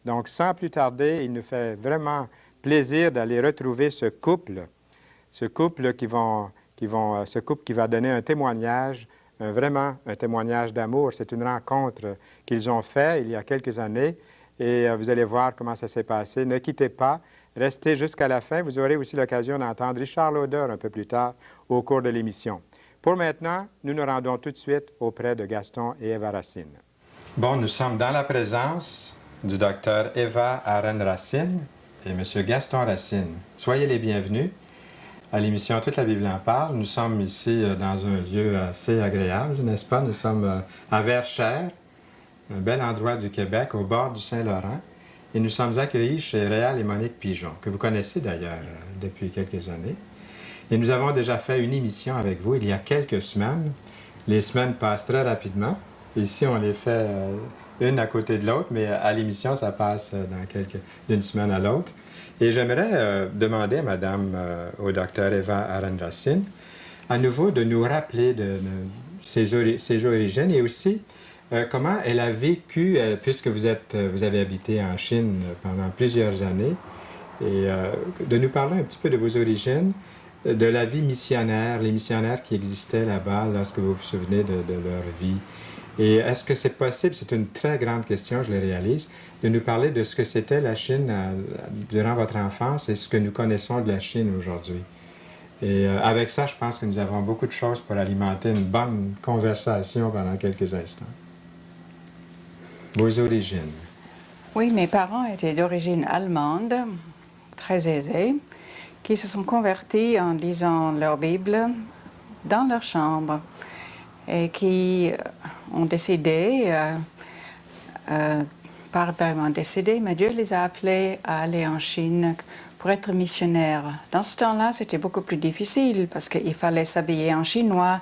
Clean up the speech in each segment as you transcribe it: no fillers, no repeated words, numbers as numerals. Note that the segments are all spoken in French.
Donc, sans plus tarder, il nous fait vraiment plaisir d'aller retrouver ce couple qui va donner un témoignage, vraiment un témoignage d'amour. C'est une rencontre qu'ils ont faite il y a quelques années et vous allez voir comment ça s'est passé. Ne quittez pas, restez jusqu'à la fin. Vous aurez aussi l'occasion d'entendre Richard Lauder un peu plus tard au cours de l'émission. Pour maintenant, nous nous rendons tout de suite auprès de Gaston et Eva Racine. Bon, nous sommes dans la présence du docteur Eva Aren-Racine et M. Gaston Racine. Soyez les bienvenus à l'émission Toute la Bible en parle. Nous sommes ici dans un lieu assez agréable, n'est-ce pas? Nous sommes à Verchères, un bel endroit du Québec, au bord du Saint-Laurent. Et nous sommes accueillis chez Réal et Monique Pigeon, que vous connaissez d'ailleurs depuis quelques années. Et nous avons déjà fait une émission avec vous il y a quelques semaines. Les semaines passent très rapidement. Ici, on les fait une à côté de l'autre, mais à l'émission, ça passe d'une semaine à l'autre. Et j'aimerais demander à Madame, au docteur Eva Aren-Racine, à nouveau de nous rappeler de ses origines et aussi comment elle a vécu, puisque vous avez habité en Chine pendant plusieurs années, et de nous parler un petit peu de vos origines, de la vie missionnaire, les missionnaires qui existaient là-bas lorsque vous vous souvenez de leur vie. Et est-ce que c'est possible, c'est une très grande question, je le réalise, de nous parler de ce que c'était la Chine durant votre enfance et ce que nous connaissons de la Chine aujourd'hui? Et avec ça, je pense que nous avons beaucoup de choses pour alimenter une bonne conversation pendant quelques instants. Vos origines. Oui, mes parents étaient d'origine allemande, très aisés, qui se sont convertis en lisant leur Bible dans leur chambre et qui ont décidé, pas vraiment décidé, mais Dieu les a appelés à aller en Chine pour être missionnaires. Dans ce temps-là, c'était beaucoup plus difficile parce qu'il fallait s'habiller en chinois.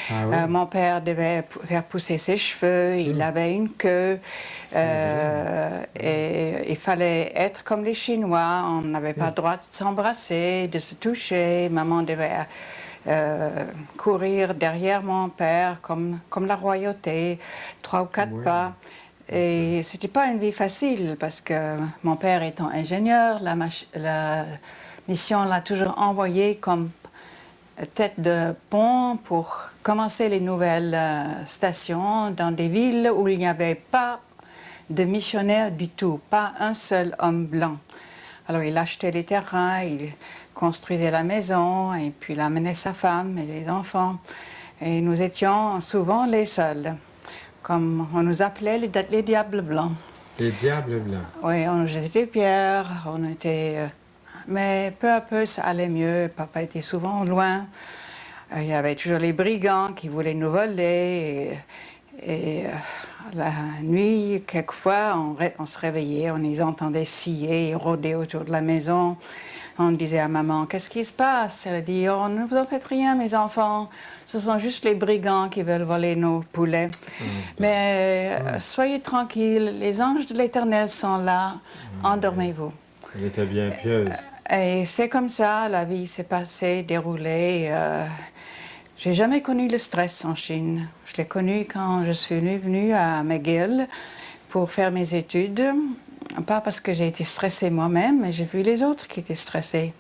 Ah oui. Mon père devait faire pousser ses cheveux, il avait une queue, et il fallait être comme les Chinois. On n'avait pas le droit de s'embrasser, de se toucher. Maman devait courir derrière mon père comme la royauté, 3 ou 4 pas. Et c'était pas une vie facile parce que mon père étant ingénieur, la mission l'a toujours envoyé comme tête de pont pour commencer les nouvelles stations dans des villes où il n'y avait pas de missionnaires du tout, pas un seul homme blanc. Alors il achetait les terrains, il construisait la maison et puis il amenait sa femme et les enfants. Et nous étions souvent les seuls. Comme on nous appelait les diables blancs. Les diables blancs. Oui, on nous jetait des pierres, on était... mais peu à peu, ça allait mieux. Papa était souvent loin. Il y avait toujours les brigands qui voulaient nous voler. Et la nuit, quelquefois, on se réveillait, on les entendait scier et rôder autour de la maison. On disait à maman, qu'est-ce qui se passe? Elle dit, oh, ne vous en faites rien, mes enfants. Ce sont juste les brigands qui veulent voler nos poulets. Mais soyez tranquilles, les anges de l'Éternel sont là. Endormez-vous. Elle était bien pieuse. Et c'est comme ça, la vie s'est passée, déroulée. J'ai jamais connu le stress en Chine. Je l'ai connu quand je suis venue à McGill pour faire mes études. Pas parce que j'ai été stressée moi-même, mais j'ai vu les autres qui étaient stressés.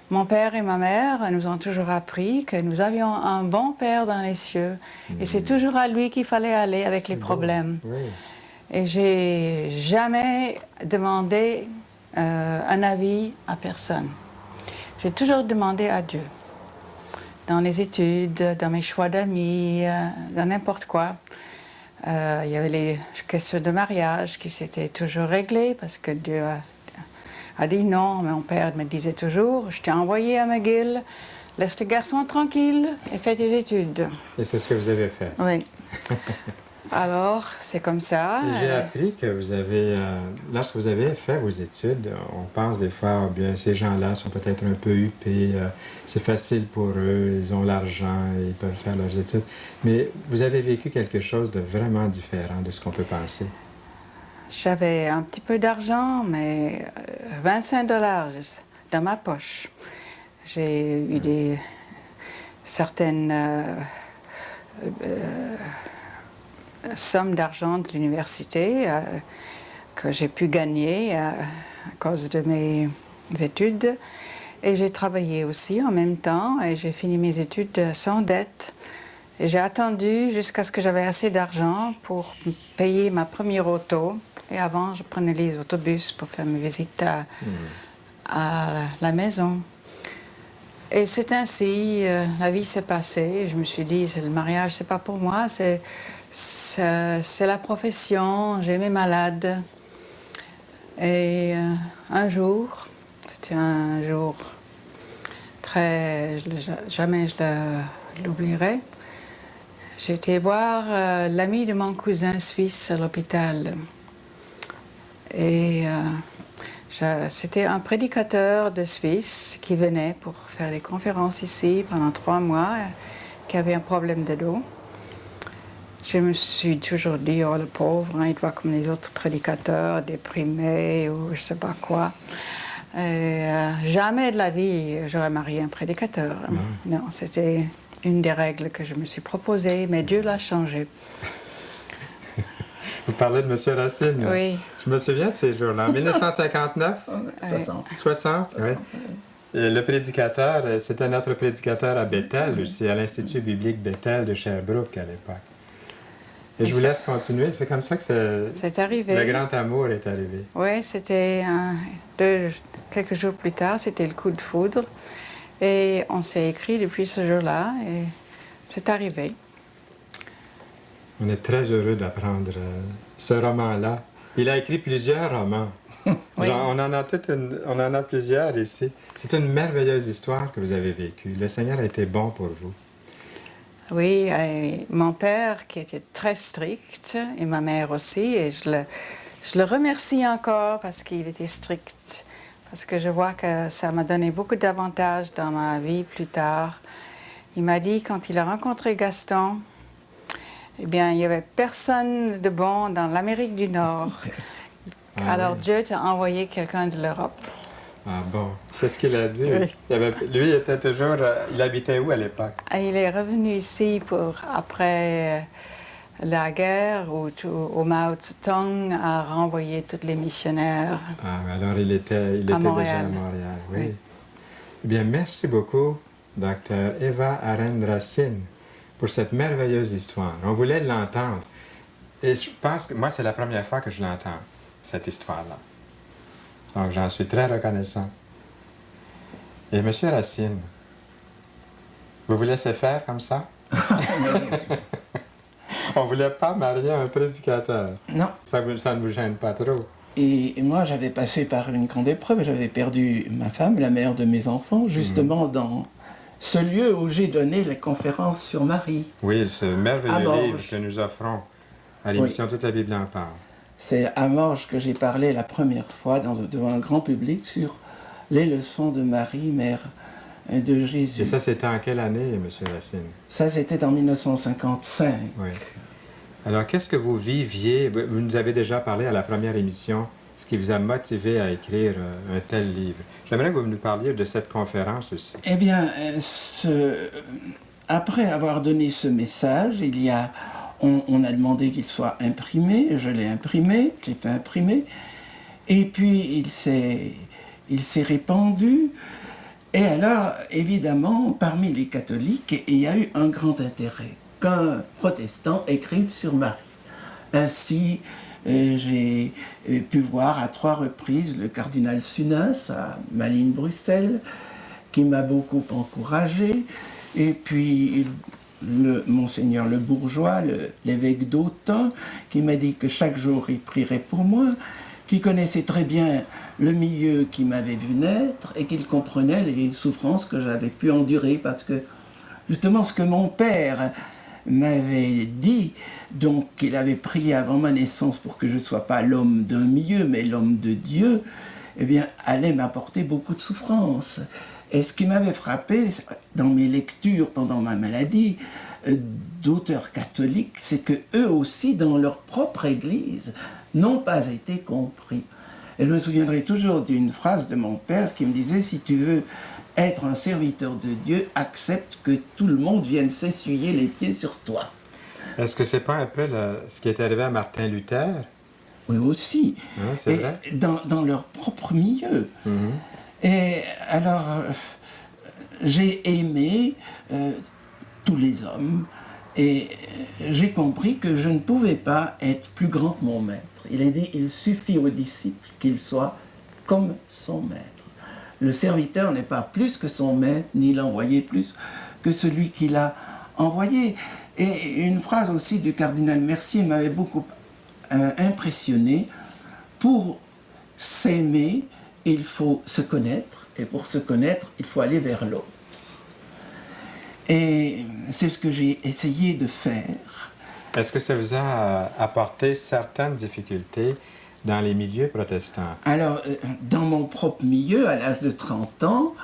Mon père et ma mère nous ont toujours appris que nous avions un bon père dans les cieux. Et c'est toujours à lui qu'il fallait aller avec les problèmes. Oui. Et j'ai jamais demandé un avis à personne. J'ai toujours demandé à Dieu. Dans les études, dans mes choix d'amis, dans n'importe quoi. Il y avait les questions de mariage qui s'étaient toujours réglées parce que Dieu a dit non. Mon père me disait toujours, je t'ai envoyé à McGill, laisse les garçons tranquilles et fais tes études. Et c'est ce que vous avez fait. Oui. Alors, c'est comme ça. J'ai appris que vous avez, lorsque vous avez fait vos études, on pense des fois, oh bien, ces gens-là sont peut-être un peu huppés, c'est facile pour eux, ils ont l'argent, ils peuvent faire leurs études. Mais vous avez vécu quelque chose de vraiment différent de ce qu'on peut penser. J'avais un petit peu d'argent, mais 25 $ dans ma poche. J'ai eu certaines sommes d'argent de l'université que j'ai pu gagner à cause de mes études. Et j'ai travaillé aussi en même temps et j'ai fini mes études sans dette. Et j'ai attendu jusqu'à ce que j'avais assez d'argent pour payer ma première auto. Et avant, je prenais les autobus pour faire mes visites à la maison. Et c'est ainsi, la vie s'est passée. Je me suis dit, le mariage, c'est pas pour moi, c'est la profession. J'ai mes malades. Et un jour, c'était un jour jamais je l'oublierai. J'ai été voir l'ami de mon cousin suisse à l'hôpital. Et c'était un prédicateur de Suisse qui venait pour faire des conférences ici pendant 3 mois, qui avait un problème de dos. Je me suis toujours dit, oh le pauvre, hein, il doit comme les autres prédicateurs, déprimé ou je sais pas quoi. Et, jamais de la vie j'aurais marié un prédicateur. Non, c'était une des règles que je me suis proposée, mais Dieu l'a changé. Vous parlez de M. Racine. Oui. Je me souviens de ces jours-là. En 1959? 60. 60, oui. Et le prédicateur, c'était notre prédicateur à Bethel, aussi, à l'Institut biblique Bethel de Sherbrooke à l'époque. Et je vous laisse continuer. C'est comme ça que c'est arrivé. Le grand amour est arrivé. Oui, c'était quelques jours plus tard, c'était le coup de foudre. Et on s'est écrit depuis ce jour-là et c'est arrivé. On est très heureux d'apprendre ce roman-là. Il a écrit plusieurs romans. Oui. Genre, on en a plusieurs ici. C'est une merveilleuse histoire que vous avez vécue. Le Seigneur a été bon pour vous. Oui, et mon père qui était très strict et ma mère aussi, et je le remercie encore parce qu'il était strict, parce que je vois que ça m'a donné beaucoup d'avantages dans ma vie plus tard. Il m'a dit quand il a rencontré Gaston, eh bien, il n'y avait personne de bon dans l'Amérique du Nord. Alors oui. Dieu t'a envoyé quelqu'un de l'Europe. Ah bon, c'est ce qu'il a dit. Oui. Lui était toujours... il habitait où à l'époque? Il est revenu ici après la guerre où Mao Tse-tung a renvoyé tous les missionnaires. Ah, alors il était déjà à Montréal, oui. Eh bien, merci beaucoup, Dr. Eva Arend Racine, pour cette merveilleuse histoire. On voulait l'entendre. Et je pense que moi, c'est la première fois que je l'entends, cette histoire-là. Donc, j'en suis très reconnaissant. Et M. Racine, vous vous laissez faire comme ça? On ne voulait pas marier un prédicateur. Non. Ça ne vous gêne pas trop? Et moi, j'avais passé par une grande épreuve. J'avais perdu ma femme, la mère de mes enfants, justement dans ce lieu où j'ai donné les conférences sur Marie. Oui, ce merveilleux livre que nous offrons à l'émission Toute la Bible en parle. C'est à Morges que j'ai parlé la première fois devant un grand public sur les leçons de Marie, mère de Jésus. Et ça, c'était en quelle année, M. Racine? Ça, c'était en 1955. Oui. Alors, qu'est-ce que vous viviez? Vous nous avez déjà parlé à la première émission, ce qui vous a motivé à écrire un tel livre. J'aimerais que vous nous parliez de cette conférence aussi. Eh bien, après avoir donné ce message, on a demandé qu'il soit imprimé, je l'ai imprimé, je l'ai fait imprimer, et puis il s'est répandu. Et alors, évidemment, parmi les catholiques, il y a eu un grand intérêt qu'un protestant écrive sur Marie. Ainsi, j'ai pu voir à 3 reprises le cardinal Sunas à Malines-Bruxelles, qui m'a beaucoup encouragé, et puis Monseigneur Le Bourgeois, l'évêque d'Autun, qui m'a dit que chaque jour il prierait pour moi, qui connaissait très bien le milieu qui m'avait vu naître et qu'il comprenait les souffrances que j'avais pu endurer, parce que justement ce que mon père m'avait dit, donc qu'il avait prié avant ma naissance pour que je ne sois pas l'homme d'un milieu mais l'homme de Dieu, eh bien allait m'apporter beaucoup de souffrances. Et ce qui m'avait frappé dans mes lectures pendant ma maladie d'auteurs catholiques, c'est que eux aussi, dans leur propre Église, n'ont pas été compris. Et je me souviendrai toujours d'une phrase de mon père qui me disait « Si tu veux être un serviteur de Dieu, accepte que tout le monde vienne s'essuyer les pieds sur toi. » Est-ce que c'est pas un peu ce qui est arrivé à Martin Luther? Oui, aussi. Ah, c'est Et vrai. dans leur propre milieu. Mhm. Et alors, j'ai aimé tous les hommes et j'ai compris que je ne pouvais pas être plus grand que mon maître. Il a dit, il suffit au disciple qu'il soit comme son maître. Le serviteur n'est pas plus que son maître, ni l'envoyé plus que celui qui l'a envoyé. Et une phrase aussi du cardinal Mercier m'avait beaucoup impressionné. Pour s'aimer, il faut se connaître, et pour se connaître, il faut aller vers l'autre. Et c'est ce que j'ai essayé de faire. Est-ce que ça vous a apporté certaines difficultés dans les milieux protestants? Alors, dans mon propre milieu, à l'âge de 30 ans,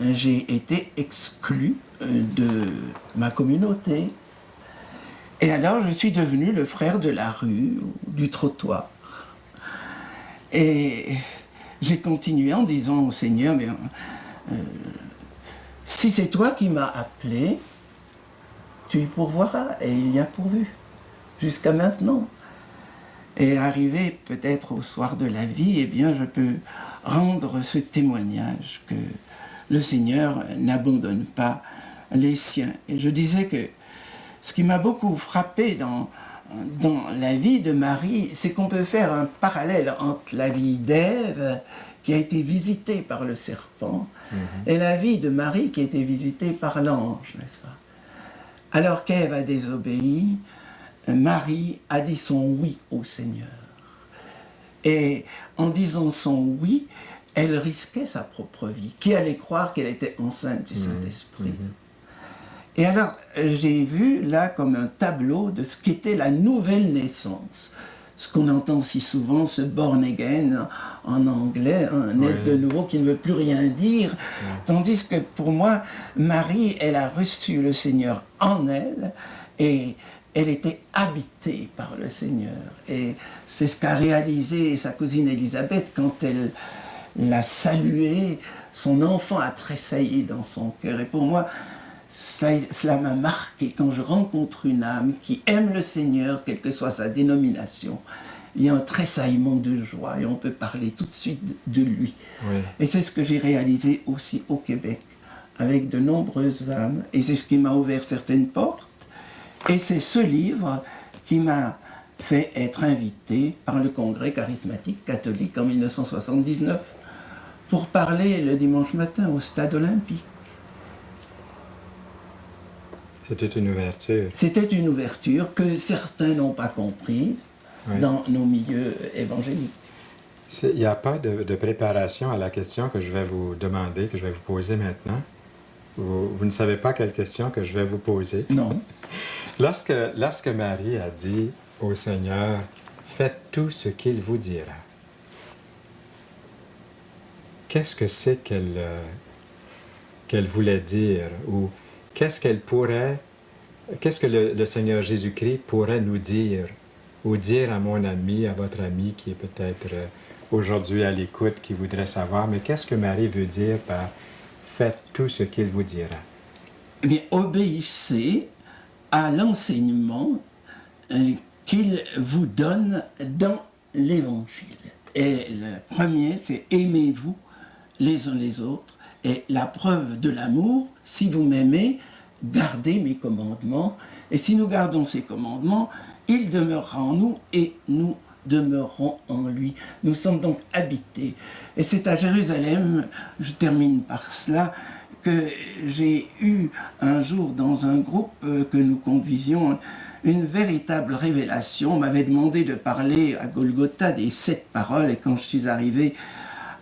j'ai été exclu de ma communauté. Et alors, je suis devenu le frère de la rue, du trottoir. Et j'ai continué en disant au Seigneur, mais, si c'est toi qui m'as appelé, tu y pourvoiras, et il y a pourvu, jusqu'à maintenant. Et arrivé peut-être au soir de la vie, eh bien, je peux rendre ce témoignage que le Seigneur n'abandonne pas les siens. Et je disais que ce qui m'a beaucoup frappé dans la vie de Marie, c'est qu'on peut faire un parallèle entre la vie d'Ève, qui a été visitée par le serpent, et la vie de Marie, qui a été visitée par l'ange, n'est-ce pas? Alors qu'Ève a désobéi, Marie a dit son oui au Seigneur. Et en disant son oui, elle risquait sa propre vie. Qui allait croire qu'elle était enceinte du Saint-Esprit? Et alors, j'ai vu là comme un tableau de ce qu'était la nouvelle naissance. Ce qu'on entend si souvent, ce born again en anglais, un être de nouveau qui ne veut plus rien dire. Tandis que pour moi, Marie, elle a reçu le Seigneur en elle et elle était habitée par le Seigneur. Et c'est ce qu'a réalisé sa cousine Élisabeth quand elle l'a salué. Son enfant a tressailli dans son cœur. Et pour moi, cela m'a marqué. Quand je rencontre une âme qui aime le Seigneur, quelle que soit sa dénomination, il y a un tressaillement de joie et on peut parler tout de suite de lui. Oui. Et c'est ce que j'ai réalisé aussi au Québec, avec de nombreuses âmes. Et c'est ce qui m'a ouvert certaines portes. Et c'est ce livre qui m'a fait être invité par le Congrès charismatique catholique en 1979 pour parler le dimanche matin au Stade olympique. C'était une ouverture. C'était une ouverture que certains n'ont pas comprise dans nos milieux évangéliques. Il n'y a pas de préparation à la question que je vais vous demander, que je vais vous poser maintenant. Vous ne savez pas quelle question que je vais vous poser? Non. Lorsque Marie a dit au Seigneur, « Faites tout ce qu'il vous dira », qu'est-ce que c'est qu'elle voulait dire? Ou qu'est-ce que le Seigneur Jésus-Christ pourrait nous dire? Ou dire à mon ami, à votre ami qui est peut-être aujourd'hui à l'écoute, qui voudrait savoir, mais qu'est-ce que Marie veut dire par « Faites tout ce qu'il vous dira » ? Eh bien, obéissez à l'enseignement qu'il vous donne dans l'Évangile. Et le premier, c'est aimez-vous les uns les autres. Et la preuve de l'amour, si vous m'aimez, gardez mes commandements. Et si nous gardons ces commandements, il demeurera en nous et nous demeurerons en lui. Nous sommes donc habités. Et c'est à Jérusalem, je termine par cela, que j'ai eu un jour dans un groupe que nous conduisions une véritable révélation. On m'avait demandé de parler à Golgotha des 7 paroles et quand je suis arrivé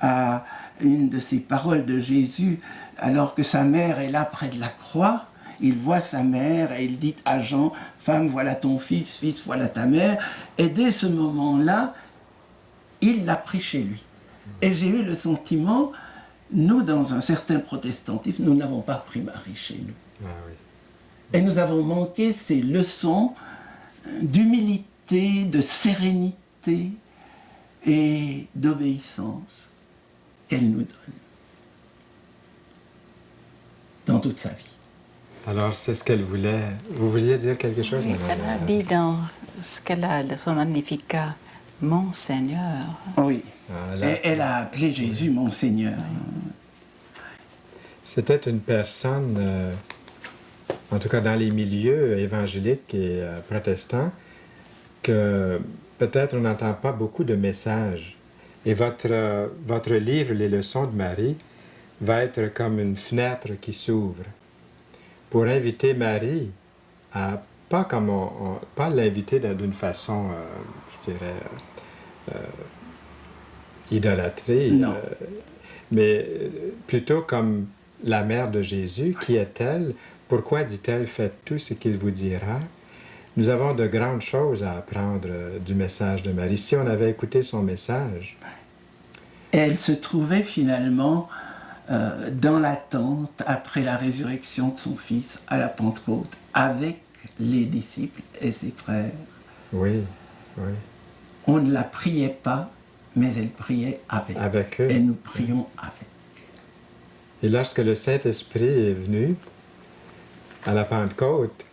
à une de ces paroles de Jésus, alors que sa mère est là près de la croix, il voit sa mère et il dit à Jean, « Femme, voilà ton fils, fils, voilà ta mère ». Et dès ce moment-là, il l'a pris chez lui. Et j'ai eu le sentiment, nous, dans un certain protestantisme, nous n'avons pas pris Marie chez nous. Ah oui. Et nous avons manqué ces leçons d'humilité, de sérénité et d'obéissance qu'elle nous donne dans toute sa vie. Alors, c'est ce qu'elle voulait. Vous vouliez dire quelque chose? Oui, elle a dit dans ce qu'elle a de son Magnificat, Mon Seigneur. Oui. Ah, là, Elle a appelé Jésus mon Seigneur. c'était une personne, en tout cas dans les milieux évangéliques et protestants, que peut-être on n'entend pas beaucoup de messages. Et votre livre, Les leçons de Marie, va être comme une fenêtre qui s'ouvre pour inviter Marie à, pas comme pas l'inviter d'une façon, je dirais, idolâtrée, Non. mais plutôt comme la mère de Jésus. Qui est-elle? Pourquoi dit-elle, faites tout ce qu'il vous dira? Nous avons de grandes choses à apprendre du message de Marie. Si on avait écouté son message, Et elle se trouvait finalement dans l'attente après la résurrection de son fils à la Pentecôte avec les disciples et ses frères. oui, oui, On ne la priait pas, mais elle priait avec eux. Et nous prions avec. Et lorsque le Saint-Esprit est venu à la Pentecôte,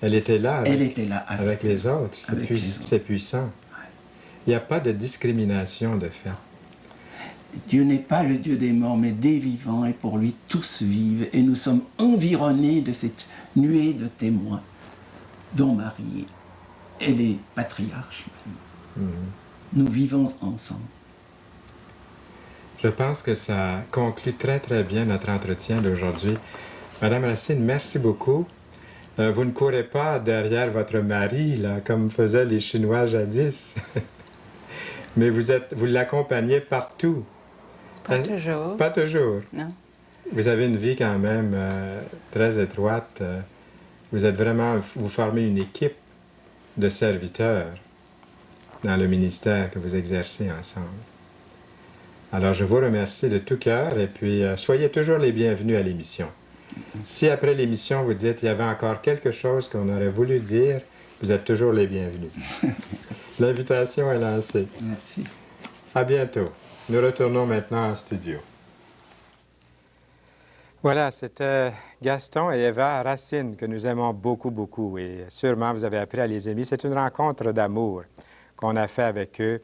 elle était là avec, Elle était là avec les autres. avec les autres. C'est puissant. Il n'y a pas de discrimination de fait. Dieu n'est pas le Dieu des morts, mais des vivants, et pour lui tous vivent. Et nous sommes environnés de cette nuée de témoins, dont Marie et les patriarches même. Nous vivons ensemble. Je pense que ça conclut très très bien notre entretien d'aujourd'hui. Madame Racine, merci beaucoup. Vous ne courez pas derrière votre mari, là, comme faisaient les Chinois jadis. Mais vous l'accompagnez partout. Pas toujours. Pas toujours. Non. Vous avez une vie quand même très étroite. Vous formez une équipe de serviteurs dans le ministère que vous exercez ensemble. Alors, je vous remercie de tout cœur et puis soyez toujours les bienvenus à l'émission. Si après l'émission, vous dites qu'il y avait encore quelque chose qu'on aurait voulu dire, vous êtes toujours les bienvenus. L'invitation est lancée. Merci. À bientôt. Nous retournons maintenant en studio. Voilà, c'était Gaston et Eva Racine que nous aimons beaucoup, beaucoup. Et sûrement, vous avez appris à les aimer. C'est une rencontre d'amour qu'on a fait avec eux.